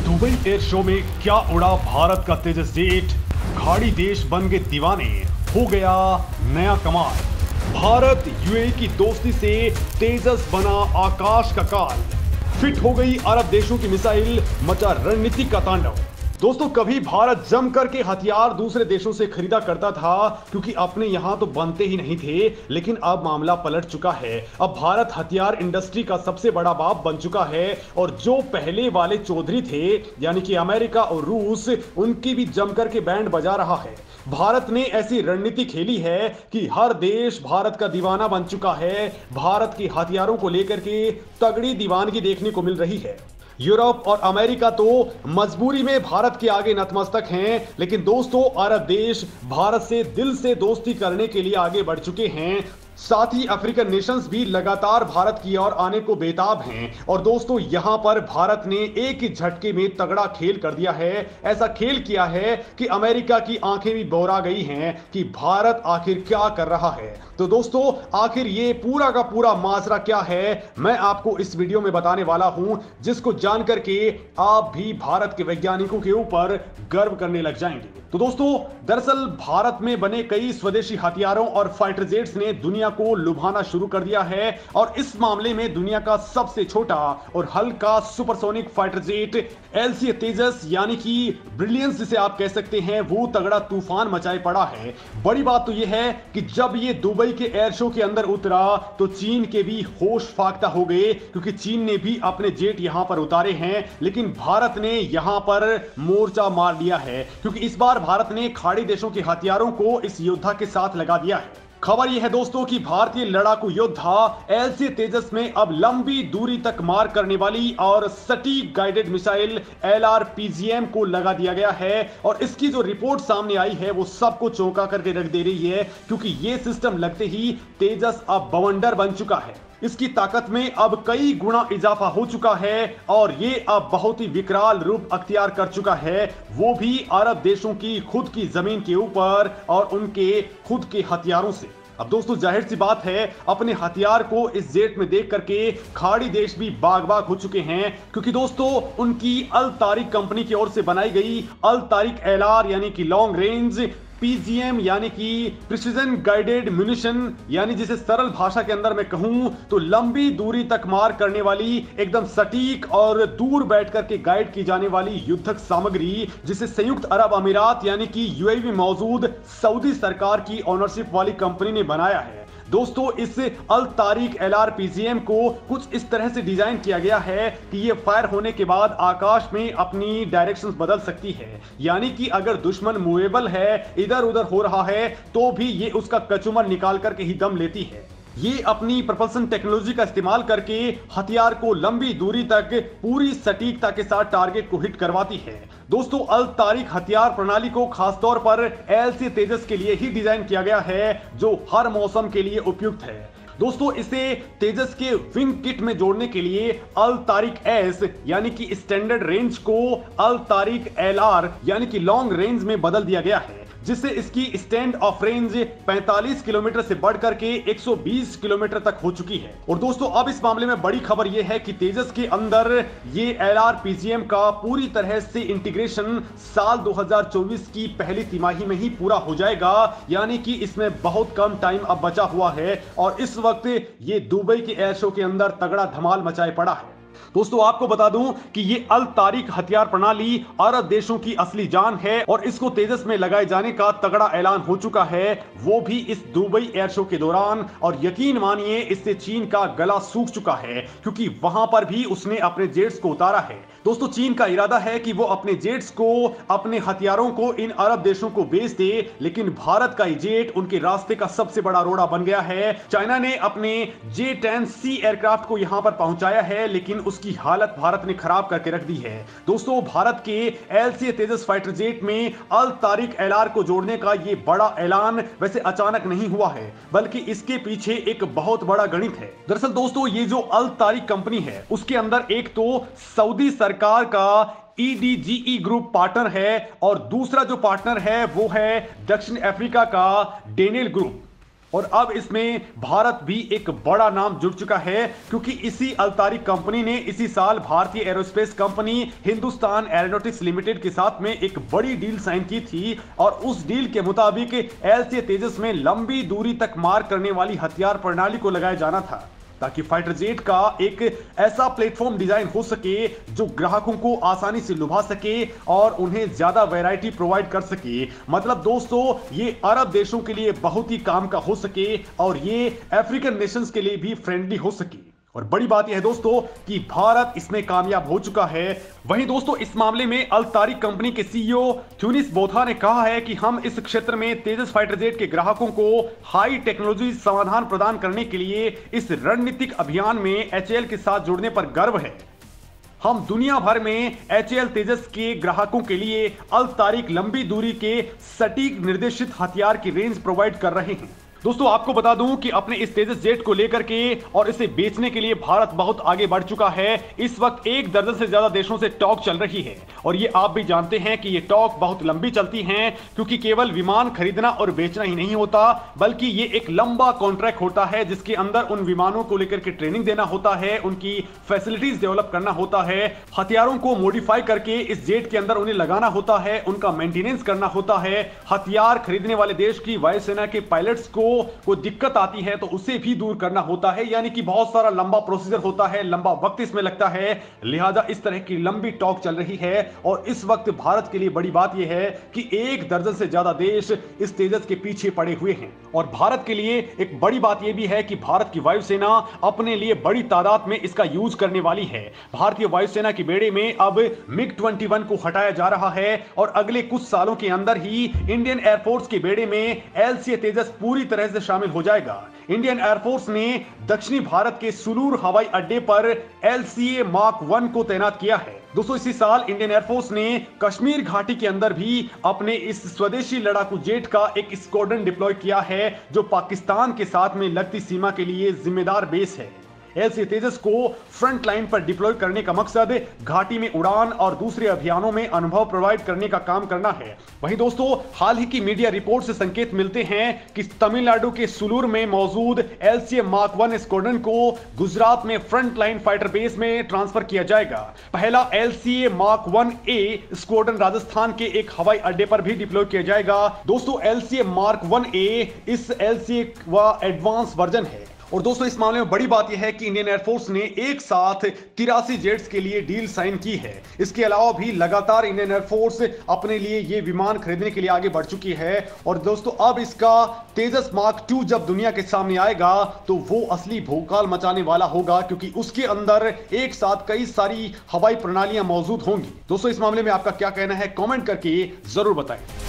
Dubai air show में क्या उड़ा भारत का तेजस जेट। खाड़ी देश बन गए दीवाने, हो गया नया कमाल। भारत यूएई की दोस्ती से तेजस बना आकाश का काल। फिट हो गई अरब देशों की मिसाइल, मचा रणनीतिक का तांडव। दोस्तों, कभी भारत जम करके हथियार दूसरे देशों से खरीदा करता था क्योंकि अपने यहां तो बनते ही नहीं थे, लेकिन अब मामला पलट चुका है। अब भारत हथियार इंडस्ट्री का सबसे बड़ा बाप बन चुका है और जो पहले वाले चौधरी थे यानी कि अमेरिका और रूस, उनकी भी जम करके बैंड बजा रहा है। भारत ने ऐसी रणनीति खेली है कि हर देश भारत का दीवाना बन चुका है। भारत के हथियारों को लेकर के तगड़ी दीवानगी देखने को मिल रही है। यूरोप और अमेरिका तो मजबूरी में भारत के आगे नतमस्तक हैं, लेकिन दोस्तों अरब देश भारत से दिल से दोस्ती करने के लिए आगे बढ़ चुके हैं। साथ ही अफ्रीकन नेशंस भी लगातार भारत की ओर आने को बेताब हैं। और दोस्तों, यहां पर भारत ने एक ही झटके में तगड़ा खेल कर दिया है। ऐसा खेल किया है कि अमेरिका की आंखें भी बोरा गई हैं कि भारत आखिर क्या कर रहा है। तो दोस्तों, आखिर ये पूरा का पूरा माजरा क्या है, मैं आपको इस वीडियो में बताने वाला हूं, जिसको जानकर के आप भी भारत के वैज्ञानिकों के ऊपर गर्व करने लग जाएंगे। तो दोस्तों, दरअसल भारत में बने कई स्वदेशी हथियारों और फाइटर जेट्स ने दुनिया को लुभाना शुरू कर दिया है। और इस मामले में दुनिया का सबसे छोटा और हल्का सुपरसोनिक फाइटर जेट एलसी तेजस यानी कि ब्रिलियंस जिसे आप कह सकते हैं, वो तगड़ा तूफान मचाए पड़ा है। बड़ी बात तो यह है कि जब ये दुबई के एयर शो के अंदर उतरा तो चीन के भी होश फाख्ता हो गए, क्योंकि चीन ने भी अपने जेट यहां पर उतारे हैं। लेकिन भारत ने यहां पर मोर्चा मार लिया है, क्योंकि इस बार भारत ने खाड़ी देशों के हथियारों को इस योद्धा के साथ लगा दिया है। खबर यह है दोस्तों कि भारतीय लड़ाकू योद्धा एलसी तेजस में अब लंबी दूरी तक मार करने वाली और सटीक गाइडेड मिसाइल LRPGM को लगा दिया गया है। और इसकी जो रिपोर्ट सामने आई है वो सबको चौंका करके रख दे रही है, क्योंकि यह सिस्टम लगते ही तेजस अब बवंडर बन चुका है। इसकी ताकत में अब कई गुना इजाफा हो चुका है और ये अब बहुत ही विकराल रूप अख्तियार कर चुका है, वो भी अरब देशों की खुद की जमीन के ऊपर और उनके खुद के हथियारों से। अब दोस्तों, जाहिर सी बात है, अपने हथियार को इस जेट में देख करके खाड़ी देश भी बाग बाग हो चुके हैं, क्योंकि दोस्तों उनकी अल तारिक कंपनी की ओर से बनाई गई अल तारिक LR यानी कि लॉन्ग रेंज PGM यानी कि प्रिसीजन गाइडेड म्यूनिशन, यानी जिसे सरल भाषा के अंदर मैं कहूं तो लंबी दूरी तक मार करने वाली, एकदम सटीक और दूर बैठ करके गाइड की जाने वाली युद्धक सामग्री, जिसे संयुक्त अरब अमीरात यानी कि UAE में मौजूद सऊदी सरकार की ओनरशिप वाली कंपनी ने बनाया है। दोस्तों, इस अल तारिक LRPGM को कुछ इस तरह से डिजाइन किया गया है कि ये फायर होने के बाद आकाश में अपनी डायरेक्शंस बदल सकती है, यानी कि अगर दुश्मन मूवेबल है, इधर उधर हो रहा है, तो भी ये उसका कचूमर निकाल करके ही दम लेती है। ये अपनी प्रपल्सन टेक्नोलॉजी का इस्तेमाल करके हथियार को लंबी दूरी तक पूरी सटीकता के साथ टारगेट को हिट करवाती है। दोस्तों, अल तारिक हथियार प्रणाली को खासतौर पर एलसी तेजस के लिए ही डिजाइन किया गया है, जो हर मौसम के लिए उपयुक्त है। दोस्तों, इसे तेजस के विंग किट में जोड़ने के लिए अल तारिक S यानी कि स्टैंडर्ड रेंज को अल तारिक LR यानी कि लॉन्ग रेंज में बदल दिया गया है, जिससे इसकी स्टैंड ऑफ रेंज 45 किलोमीटर से बढ़कर के 120 किलोमीटर तक हो चुकी है। और दोस्तों, अब इस मामले में बड़ी खबर यह है कि तेजस के अंदर ये LRPGM का पूरी तरह से इंटीग्रेशन साल 2024 की पहली तिमाही में ही पूरा हो जाएगा, यानी कि इसमें बहुत कम टाइम अब बचा हुआ है। और इस वक्त ये दुबई के एयर शो के अंदर तगड़ा धमाल मचाए पड़ा है। दोस्तों, आपको बता दूं कि ये अल तारिक हथियार प्रणाली अरब देशों की असली जान है और इसको तेजस में लगाए जाने का तगड़ा ऐलान हो चुका है, वो भी इस दुबई एयर शो के दौरान। और यकीन मानिए, इससे चीन का गला सूख चुका है, क्योंकि वहां पर भी उसने अपने जेट्स को उतारा है। दोस्तों, चीन का इरादा है कि वो अपने जेट्स को, अपने हथियारों को इन अरब देशों को बेच दे, लेकिन भारत का ये जेट उनके रास्ते का सबसे बड़ा रोड़ा बन गया है। चाइना ने अपने J-10C एयरक्राफ्ट को यहां पर पहुंचाया है, लेकिन उसकी हालत भारत ने खराब करके रख दी है। दोस्तों, भारत के LCA तेजस फाइटर जेट में अल तारिक LR को जोड़ने का यह बड़ा ऐलान वैसे अचानक नहीं हुआ है, बल्कि इसके पीछे एक बहुत बड़ा गणित है। दरअसल दोस्तों, ये जो अल तारिक कंपनी है, उसके अंदर एक तो सऊदी सरकार का EDGE ग्रुप पार्टनर है और दूसरा जो पार्टनर है वो है दक्षिण अफ्रीका का डेनियल ग्रुप। और अब इसमें भारत भी एक बड़ा नाम जुड़ चुका है, क्योंकि इसी अल्तारी कंपनी ने इसी साल भारतीय aerospace company Hindustan aeronautics limited के साथ में एक बड़ी डील साइन की थी। और उस डील के मुताबिक LCA तेजस में लंबी दूरी तक मार करने वाली हथियार प्रणाली को लगाया जाना था, ताकि फाइटर जेट का एक ऐसा प्लेटफॉर्म डिजाइन हो सके जो ग्राहकों को आसानी से लुभा सके और उन्हें ज्यादा वैरायटी प्रोवाइड कर सके। मतलब दोस्तों, ये अरब देशों के लिए बहुत ही काम का हो सके और ये अफ्रीकन नेशंस के लिए भी फ्रेंडली हो सके। और बड़ी बात यह है दोस्तों कि भारत इसमें कामयाब हो चुका है। वहीं दोस्तों, इस मामले में अल्तारी कंपनी के CEO थ्यूनिस बोथा ने कहा है कि हम इस क्षेत्र में तेजस फाइटर जेट के ग्राहकों को हाई टेक्नोलॉजी समाधान प्रदान करने के लिए इस रणनीतिक अभियान में HAL के साथ जुड़ने पर गर्व है। हम दुनिया भर में HAL तेजस के ग्राहकों के लिए अल्तारिक लंबी दूरी के सटीक निर्देशित हथियार की रेंज प्रोवाइड कर रहे हैं। दोस्तों, आपको बता दूं कि अपने इस तेजस जेट को लेकर के और इसे बेचने के लिए भारत बहुत आगे बढ़ चुका है। इस वक्त 1 दर्जन से ज्यादा देशों से टॉक चल रही है और ये आप भी जानते हैं कि ये टॉक बहुत लंबी चलती हैं, क्योंकि केवल विमान खरीदना और बेचना ही नहीं होता, बल्कि ये एक लंबा कॉन्ट्रैक्ट होता है जिसके अंदर उन विमानों को लेकर के ट्रेनिंग देना होता है, उनकी फैसिलिटीज डेवलप करना होता है, हथियारों को मॉडिफाई करके इस जेट के अंदर उन्हें लगाना होता है, उनका मेंटेनेंस करना होता है। हथियार खरीदने वाले देश की वायुसेना के पायलट्स को कोई दिक्कत आती है तो उसे भी दूर करना होता है, यानी कि बहुत सारा लंबा प्रोसीजर होता है, लंबा वक्त इसमें लगता है। लिहाजा इस तरह की लंबी टॉक चल रही है और इस वक्त भारत के लिए बड़ी बात यह है कि 1 दर्जन से ज्यादा देश इस तेजस के पीछे पड़े हुए हैं। और भारत के लिए एक बड़ी बात यह भी है कि भारत की वायुसेना अपने लिए बड़ी तादाद में इसका यूज करने वाली है। भारतीय वायुसेना के बेड़े में अब MiG-21 को हटाया जा रहा है और अगले कुछ सालों के अंदर ही इंडियन एयरफोर्स के बेड़े में LCA तेजस पूरी तरह से शामिल हो जाएगा। इंडियन एयरफोर्स ने दक्षिणी भारत के सुलूर हवाई अड्डे पर LCA Mark 1 को तैनात किया है। दोस्तों, इसी साल इंडियन एयरफोर्स ने कश्मीर घाटी के अंदर भी अपने इस स्वदेशी लड़ाकू जेट का एक स्क्वाड्रन डिप्लॉय किया है, जो पाकिस्तान के साथ में लगती सीमा के लिए जिम्मेदार बेस है। LCA तेजस को फ्रंट लाइन पर डिप्लॉय करने का मकसद घाटी में उड़ान और दूसरे अभियानों में अनुभव प्रोवाइड करने का काम करना है। वहीं दोस्तों, हाल ही की मीडिया रिपोर्ट से संकेत मिलते हैं कि तमिलनाडु के सुलूर में मौजूद LCA Mark 1 स्क्वाड्रन को गुजरात में फ्रंट लाइन फाइटर बेस में ट्रांसफर किया जाएगा। पहला LCA Mark 1A squadron Rajasthan के एक हवाई अड्डे पर भी डिप्लॉय किया जाएगा। दोस्तों, LCA Mark 1A इस LCA का एडवांस वर्जन है। और दोस्तों, इस मामले में बड़ी बात यह है कि इंडियन एयरफोर्स ने एक साथ 83 जेट्स के लिए डील साइन की है। इसके अलावा भी लगातार इंडियन एयरफोर्स अपने लिए ये विमान खरीदने के लिए आगे बढ़ चुकी है। और दोस्तों, अब इसका तेजस Mark 2 जब दुनिया के सामने आएगा तो वो असली भूकाल मचाने वाला होगा, क्योंकि उसके अंदर एक साथ कई सारी हवाई प्रणालियां मौजूद होंगी। दोस्तों, इस मामले में आपका क्या कहना है, कॉमेंट करके जरूर बताएं।